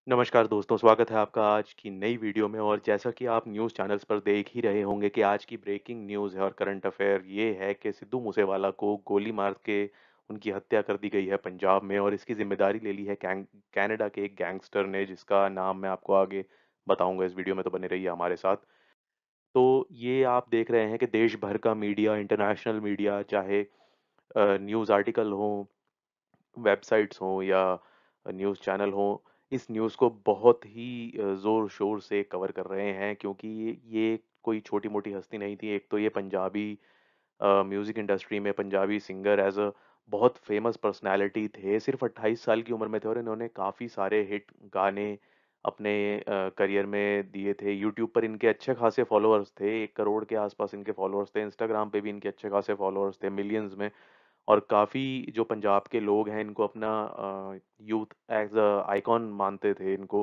नमस्कार दोस्तों, स्वागत है आपका आज की नई वीडियो में। और जैसा कि आप न्यूज़ चैनल्स पर देख ही रहे होंगे कि आज की ब्रेकिंग न्यूज़ है और करंट अफेयर ये है कि सिद्धू मूसेवाला को गोली मार के उनकी हत्या कर दी गई है पंजाब में। और इसकी ज़िम्मेदारी ले ली है कनाडा के एक गैंगस्टर ने, जिसका नाम मैं आपको आगे बताऊँगा इस वीडियो में, तो बने रहिए हमारे साथ। तो ये आप देख रहे हैं कि देश भर का मीडिया, इंटरनेशनल मीडिया, चाहे न्यूज़ आर्टिकल हों, वेबसाइट्स हों या न्यूज़ चैनल हों, इस न्यूज़ को बहुत ही ज़ोर-शोर से कवर कर रहे हैं, क्योंकि ये कोई छोटी-मोटी हस्ती नहीं थी। एक तो ये पंजाबी म्यूज़िक इंडस्ट्री में पंजाबी सिंगर एज़ अ बहुत फ़ेमस पर्सनैलिटी थे। सिर्फ़ 28 साल की उम्र में थे और इन्होंने काफ़ी सारे हिट गाने अपने करियर में दिए थे। यूट्यूब पर इनके अच्छे खासे फॉलोअर्स थे, 1 करोड़ के आस-पास इनके फॉलोअर्स थे। इंस्टाग्राम पे भी इनके अच्छे खासे फॉलोअर्स थे, मिलियंस में। और काफ़ी जो पंजाब के लोग हैं इनको अपना यूथ एज़ अ आइकॉन मानते थे इनको।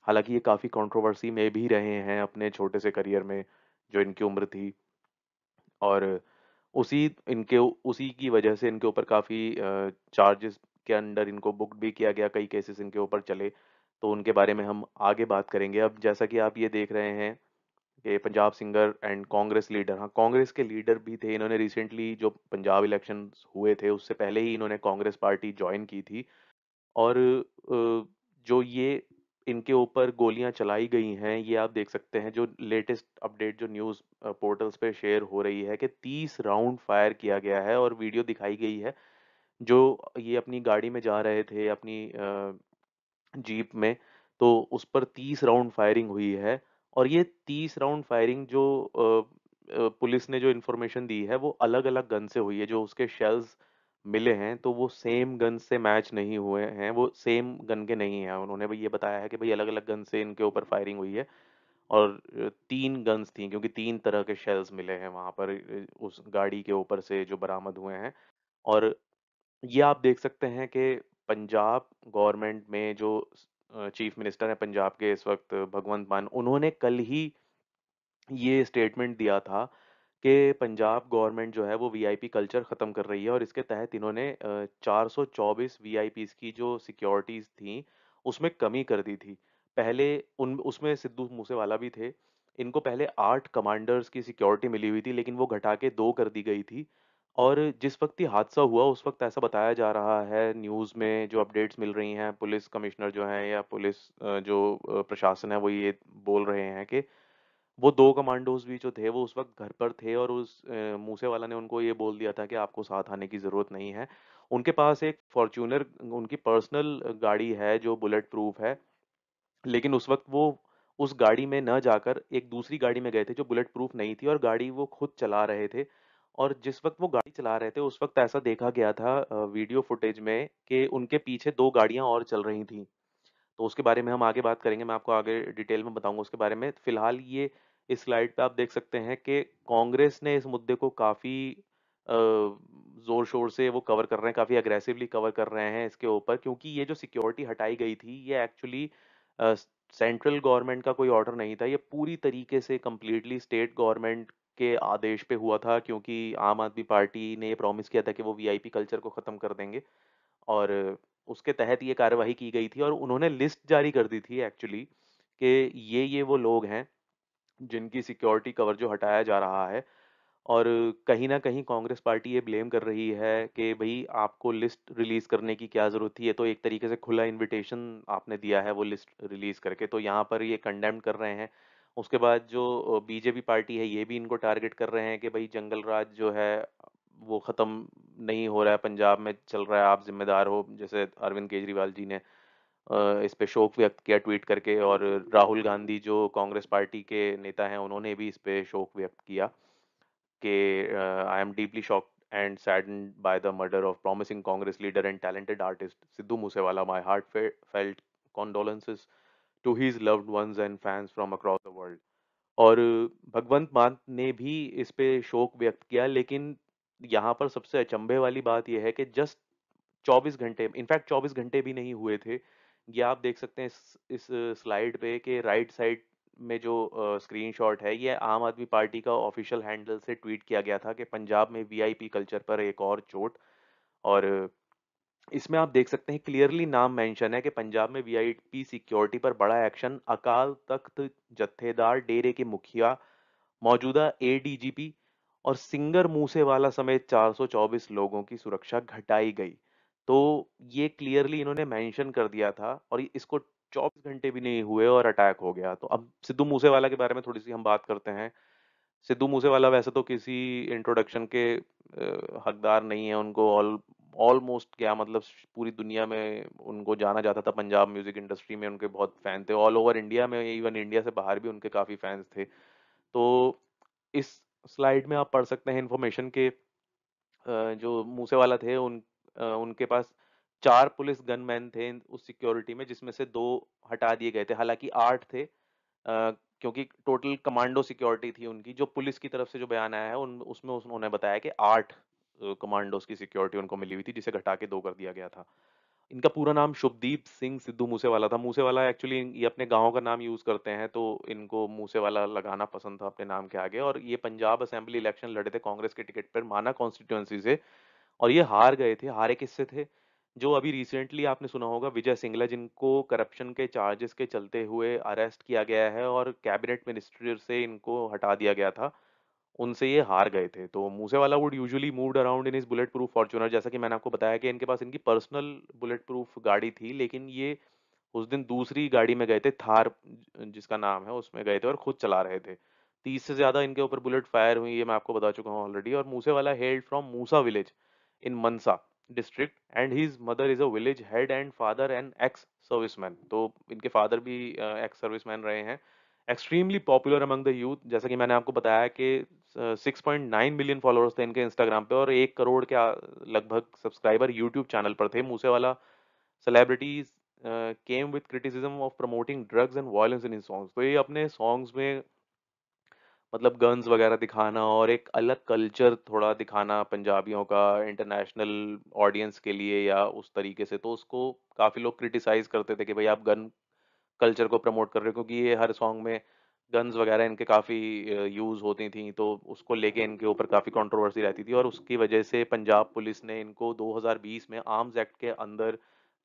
हालाँकि ये काफ़ी कंट्रोवर्सी में भी रहे हैं अपने छोटे से करियर में, जो इनकी उम्र थी। और उसी की वजह से इनके ऊपर काफ़ी चार्जेस के अंडर इनको बुक्ड भी किया गया, कई केसेस इनके ऊपर चले, तो उनके बारे में हम आगे बात करेंगे। अब जैसा कि आप ये देख रहे हैं कि Punjab singer and Congress leader, हाँ, कांग्रेस के लीडर भी थे। इन्होंने रिसेंटली जो पंजाब इलेक्शंस हुए थे, उससे पहले ही इन्होंने कांग्रेस पार्टी जॉइन की थी। और जो ये इनके ऊपर गोलियाँ चलाई गई हैं, ये आप देख सकते हैं, जो लेटेस्ट अपडेट जो न्यूज़ पोर्टल्स पे शेयर हो रही है कि 30 राउंड फायर किया गया है और वीडियो दिखाई गई है। जो ये अपनी गाड़ी में जा रहे थे, अपनी जीप में, तो उस पर 30 राउंड फायरिंग हुई है। और ये 30 राउंड फायरिंग जो पुलिस ने जो इन्फॉर्मेशन दी है, वो अलग-अलग गन से हुई है। जो उसके शेल्स मिले हैं, तो वो सेम गन से मैच नहीं हुए हैं, वो सेम गन के नहीं हैं। उन्होंने भी ये बताया है कि भई अलग-अलग गन से इनके ऊपर फायरिंग हुई है। और 3 गन्स थी, क्योंकि 3 तरह के शेल्स मिले हैं वहाँ पर उस गाड़ी के ऊपर से जो बरामद हुए हैं। और ये आप देख सकते हैं कि पंजाब गवर्नमेंट में जो चीफ मिनिस्टर हैं पंजाब के इस वक़्त, भगवंत मान, उन्होंने कल ही ये स्टेटमेंट दिया था कि पंजाब गवर्नमेंट जो है वो वीआईपी कल्चर ख़त्म कर रही है। और इसके तहत इन्होंने 424 वीआईपीज़ की जो सिक्योरिटीज़ थी, उसमें कमी कर दी थी। पहले उन उसमें सिद्धू मूसेवाला भी थे। इनको पहले 8 कमांडर्स की सिक्योरिटी मिली हुई थी, लेकिन वो घटा के 2 कर दी गई थी। और जिस वक़्त ये हादसा हुआ, उस वक़्त ऐसा बताया जा रहा है, न्यूज़ में जो अपडेट्स मिल रही हैं, पुलिस कमिश्नर जो हैं या पुलिस जो प्रशासन है, वो ये बोल रहे हैं कि वो 2 कमांडोज़ भी जो थे, वो उस वक़्त घर पर थे। और उस मूसेवाला ने उनको ये बोल दिया था कि आपको साथ आने की ज़रूरत नहीं है। उनके पास एक फ़ॉर्च्यूनर उनकी पर्सनल गाड़ी है जो बुलेट प्रूफ है, लेकिन उस वक़्त वो उस गाड़ी में ना जाकर एक दूसरी गाड़ी में गए थे जो बुलेट प्रूफ नहीं थी, और गाड़ी वो खुद चला रहे थे। और जिस वक़्त वो गाड़ी चला रहे थे, उस वक़्त ऐसा देखा गया था वीडियो फुटेज में कि उनके पीछे 2 गाड़ियाँ और चल रही थीं। तो उसके बारे में हम आगे बात करेंगे, मैं आपको आगे डिटेल में बताऊँगा उसके बारे में। फ़िलहाल ये इस स्लाइड पे आप देख सकते हैं कि कांग्रेस ने इस मुद्दे को काफ़ी ज़ोर-शोर से वो कवर कर रहे हैं, काफ़ी एग्रेसिवली कवर कर रहे हैं इसके ऊपर, क्योंकि ये जो सिक्योरिटी हटाई गई थी, ये एक्चुअली सेंट्रल गवर्नमेंट का कोई ऑर्डर नहीं था। ये पूरी तरीके से कंप्लीटली स्टेट गवर्नमेंट के आदेश पे हुआ था, क्योंकि आम आदमी पार्टी ने ये प्रॉमिस किया था कि वो वीआईपी कल्चर को ख़त्म कर देंगे। और उसके तहत ये कार्यवाही की गई थी, और उन्होंने लिस्ट जारी कर दी थी एक्चुअली कि ये वो लोग हैं जिनकी सिक्योरिटी कवर जो हटाया जा रहा है। और कहीं न कहीं कांग्रेस पार्टी ये ब्लेम कर रही है कि भई आपको लिस्ट रिलीज़ करने की क्या ज़रूरत थी? ये तो एक तरीके से खुला इन्विटेशन आपने दिया है वो लिस्ट रिलीज़ करके, तो यहाँ पर ये कंडेम कर रहे हैं। उसके बाद जो बीजेपी पार्टी है, ये भी इनको टारगेट कर रहे हैं कि भई जंगल राज जो है वो ख़त्म नहीं हो रहा है, पंजाब में चल रहा है, आप ज़िम्मेदार हो। जैसे अरविंद केजरीवाल जी ने इस पे शोक व्यक्त किया ट्वीट करके। और राहुल गांधी जो कांग्रेस पार्टी के नेता हैं, उन्होंने भी इस पे शोक व्यक्त किया कि I am deeply shocked and saddened by the murder of promising Congress leader and talented artist Sidhu Moosewala. My heartfelt condolences to his loved ones and fans from across the world. और भगवंत मान ने भी इस पे शोक व्यक्त किया, लेकिन यहाँ पर सबसे अचंभे वाली बात यह है कि जस्ट 24 घंटे, इनफैक्ट 24 घंटे भी नहीं हुए थे। ये आप देख सकते हैं इस स्लाइड पे कि राइट साइड में जो स्क्रीनशॉट है, ये आम आदमी पार्टी का ऑफिशियल हैंडल से ट्वीट किया गया था कि पंजाब में वीआईपी कल्चर पर एक और चोट। और इसमें आप देख सकते हैं क्लियरली नाम मेंशन है कि पंजाब में वीआईपी सिक्योरिटी पर बड़ा एक्शन, अकाल तख्त जत्थेदार डेरे के मुखिया, मौजूदा एडीजीपी और सिंगर मूसेवाला समेत 424 लोगों की सुरक्षा घटाई गई। तो ये क्लियरली इन्होंने मेंशन कर दिया था और इसको 24 घंटे भी नहीं हुए और अटैक हो गया। तो अब सिद्धू मूसेवाला के बारे में थोड़ी सी हम बात करते हैं। सिद्धू मूसेवाला वैसे तो किसी इंट्रोडक्शन के हकदार नहीं है। उनको ऑलमोस्ट क्या मतलब पूरी दुनिया में उनको जाना जाता था। पंजाब म्यूजिक इंडस्ट्री में उनके बहुत फैन थे। ऑल ओवर इंडिया में, इवन इंडिया से बाहर भी उनके काफी फैंस थे। तो इस स्लाइड में आप पढ़ सकते हैं इन्फॉर्मेशन के जो मूसेवाला थे उनके पास 4 पुलिस गनमैन थे उस सिक्योरिटी में, जिसमें से 2 हटा दिए गए थे। हालाँकि 8 थे, क्योंकि टोटल कमांडो सिक्योरिटी थी उनकी। जो पुलिस की तरफ से जो बयान आया है उन उसमें उन्होंने बताया कि 8 कमांडोज़ की सिक्योरिटी उनको मिली हुई थी, जिसे घटा के 2 कर दिया गया था। इनका पूरा नाम शुभदीप सिंह सिद्धू मूसेवाला था। मूसेवाला एक्चुअली ये अपने गाँव का नाम यूज़ करते हैं, तो इनको मूसेवाला लगाना पसंद था अपने नाम के आगे। और ये पंजाब असेंबली इलेक्शन लड़े थे कांग्रेस के टिकट पर माना कॉन्स्टिट्यूएंसी से, और ये हार गए थे। हारे किससे थे? जो अभी रिसेंटली आपने सुना होगा, विजय सिंगला, जिनको करप्शन के चार्जेस के चलते हुए अरेस्ट किया गया है और कैबिनेट मिनिस्टर से इनको हटा दिया गया था। उनसे ये हार गए थे। तो Moosewala would usually moved around in his bullet proof Fortuner. जैसा कि मैंने आपको बताया कि इनके पास इनकी पर्सनल बुलेट प्रूफ गाड़ी थी, लेकिन ये उस दिन दूसरी गाड़ी में गए थे, थार जिसका नाम है, उसमें गए थे और खुद चला रहे थे। 30 से ज़्यादा इनके ऊपर बुलेट फायर हुई, ये मैं आपको बता चुका हूँ ऑलरेडी। और Moosewala held from Musa village in Mansa district and his mother is a village head and father and ex serviceman. तो इनके फादर भी एक्स सर्विसमैन रहे हैं। Extremely popular among the youth. जैसा कि मैंने आपको बताया कि 6.9 मिलियन फॉलोअर्स थे इनके इंस्टाग्राम पे और 1 करोड़ के लगभग सब्सक्राइबर यूट्यूब चैनल पर थे। Moosewala celebrities came with criticism of promoting drugs and violence in his songs. तो ये अपने सॉन्ग्स में मतलब गन्स वगैरह दिखाना और एक अलग कल्चर थोड़ा दिखाना पंजाबियों का इंटरनेशनल ऑडियंस के लिए या उस तरीके से, तो उसको काफ़ी लोग क्रिटिसाइज़ करते थे कि भाई आप गन कल्चर को प्रमोट कर रहे हो, क्योंकि ये हर सॉन्ग में गन्स वगैरह इनके काफ़ी यूज़ होती थी। तो उसको लेके इनके ऊपर काफ़ी कंट्रोवर्सी रहती थी और उसकी वजह से पंजाब पुलिस ने इनको 2020 में आर्म्स एक्ट के अंदर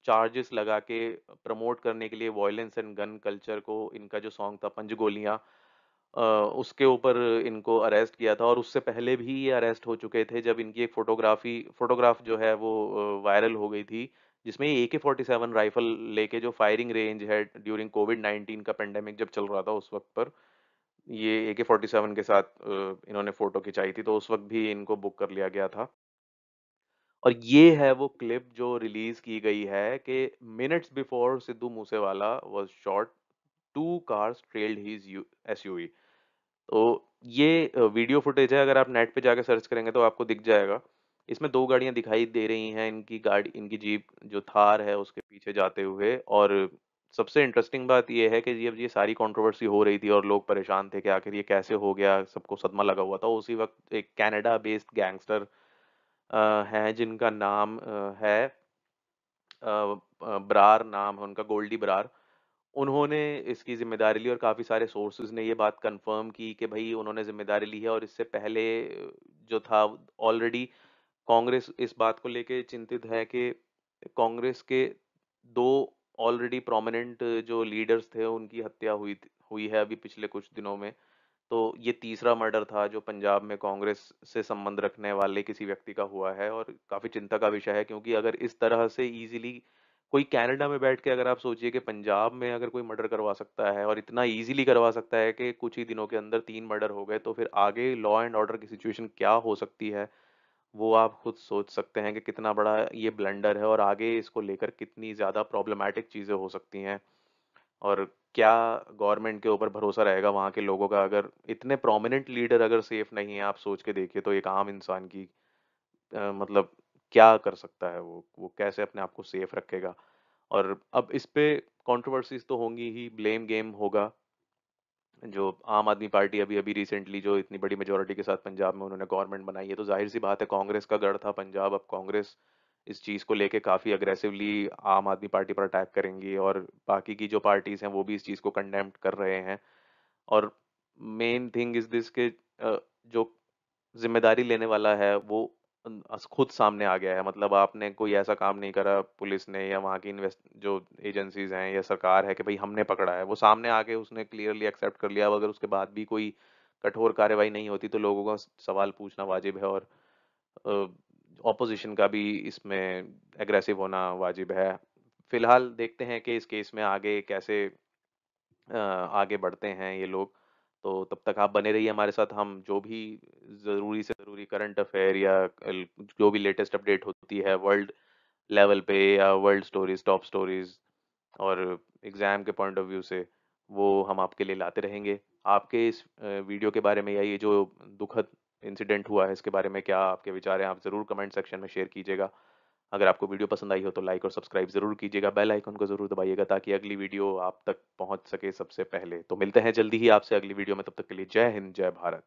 चार्जेस लगा के प्रमोट करने के लिए वॉयलेंस एंड गन कल्चर को, इनका जो सॉन्ग था पंजगोलियाँ, उसके ऊपर इनको अरेस्ट किया था। और उससे पहले भी ये अरेस्ट हो चुके थे जब इनकी एक फोटोग्राफ जो है वो वायरल हो गई थी, जिसमें ये AK-47 राइफल लेके जो फायरिंग रेंज है ड्यूरिंग कोविड-19 का पेंडेमिक जब चल रहा था उस वक्त पर, ये AK-47 के साथ इन्होंने फोटो खिंचाई थी। तो उस वक्त भी इनको बुक कर लिया गया था। और ये है वो क्लिप जो रिलीज की गई है कि minutes before Sidhu Moosewala was shot, two cars trailed his SUV. तो ये वीडियो फुटेज है। अगर आप नेट पे जाके सर्च करेंगे तो आपको दिख जाएगा। इसमें 2 गाड़ियाँ दिखाई दे रही हैं। इनकी जीप जो थार है उसके पीछे जाते हुए। और सबसे इंटरेस्टिंग बात ये है कि जब ये सारी कंट्रोवर्सी हो रही थी और लोग परेशान थे कि आखिर ये कैसे हो गया, सबको सदमा लगा हुआ था, उसी वक्त एक कनाडा बेस्ड गैंगस्टर हैं जिनका नाम है ब्रार, नाम है उनका, गोल्डी ब्रार। उन्होंने इसकी ज़िम्मेदारी ली और काफ़ी सारे सोर्सेज़ ने ये बात कन्फर्म की कि भई उन्होंने ज़िम्मेदारी ली है। और इससे पहले जो था ऑलरेडी कांग्रेस इस बात को लेके चिंतित है कि कांग्रेस के 2 ऑलरेडी प्रोमिनेंट जो लीडर्स थे उनकी हत्या हुई है अभी पिछले कुछ दिनों में। तो ये तीसरा मर्डर था जो पंजाब में कांग्रेस से संबंध रखने वाले किसी व्यक्ति का हुआ है और काफ़ी चिंता का विषय है। क्योंकि अगर इस तरह से इजीली कोई कनाडा में बैठ के, अगर आप सोचिए कि पंजाब में अगर कोई मर्डर करवा सकता है और इतना इजीली करवा सकता है कि कुछ ही दिनों के अंदर 3 मर्डर हो गए, तो फिर आगे लॉ एंड ऑर्डर की सिचुएशन क्या हो सकती है, वो आप खुद सोच सकते हैं कि कितना बड़ा ये ब्लंडर है और आगे इसको लेकर कितनी ज़्यादा प्रॉब्लमैटिक चीज़ें हो सकती हैं। और क्या गवर्नमेंट के ऊपर भरोसा रहेगा वहाँ के लोगों का, अगर इतने प्रोमिनेंट लीडर अगर सेफ नहीं है। आप सोच के देखिए तो एक आम इंसान की मतलब क्या कर सकता है वो कैसे अपने आप को सेफ रखेगा। और अब इस पे कंट्रोवर्सीज तो होंगी ही, ब्लेम गेम होगा। जो आम आदमी पार्टी अभी अभी रिसेंटली जो इतनी बड़ी मेजोरिटी के साथ पंजाब में उन्होंने गवर्नमेंट बनाई है, तो जाहिर सी बात है कांग्रेस का गढ़ था पंजाब। अब कांग्रेस इस चीज़ को लेके काफ़ी अग्रेसिवली आम आदमी पार्टी पर अटैक करेंगी और बाकी की जो पार्टीज हैं वो भी इस चीज़ को कंडेम कर रहे हैं। और मेन थिंग इज दिस के जो जिम्मेदारी लेने वाला है वो खुद सामने आ गया है। मतलब आपने कोई ऐसा काम नहीं करा पुलिस ने या वहाँ की इन्वेस्ट जो एजेंसीज हैं या सरकार है कि भाई हमने पकड़ा है, वो सामने आके उसने क्लियरली एक्सेप्ट कर लिया। अब अगर उसके बाद भी कोई कठोर कार्रवाई नहीं होती तो लोगों का सवाल पूछना वाजिब है, और ऑपोजिशन का भी इसमें एग्रेसिव होना वाजिब है। फिलहाल देखते हैं कि इस केस में आगे कैसे आगे बढ़ते हैं ये लोग। तो तब तक आप बने रहिए हमारे साथ। हम जो भी ज़रूरी से ज़रूरी करंट अफेयर या जो भी लेटेस्ट अपडेट होती है वर्ल्ड लेवल पे या वर्ल्ड स्टोरीज, टॉप स्टोरीज और एग्जाम के पॉइंट ऑफ व्यू से, वो हम आपके लिए लाते रहेंगे। आपके इस वीडियो के बारे में या ये जो दुखद इंसिडेंट हुआ है इसके बारे में क्या आपके विचार हैं, आप ज़रूर कमेंट सेक्शन में शेयर कीजिएगा। अगर आपको वीडियो पसंद आई हो तो लाइक और सब्सक्राइब ज़रूर कीजिएगा, बेल आइकन को ज़रूर दबाइएगा ताकि अगली वीडियो आप तक पहुंच सके सबसे पहले। तो मिलते हैं जल्दी ही आपसे अगली वीडियो में, तब तक के लिए जय हिंद, जय भारत।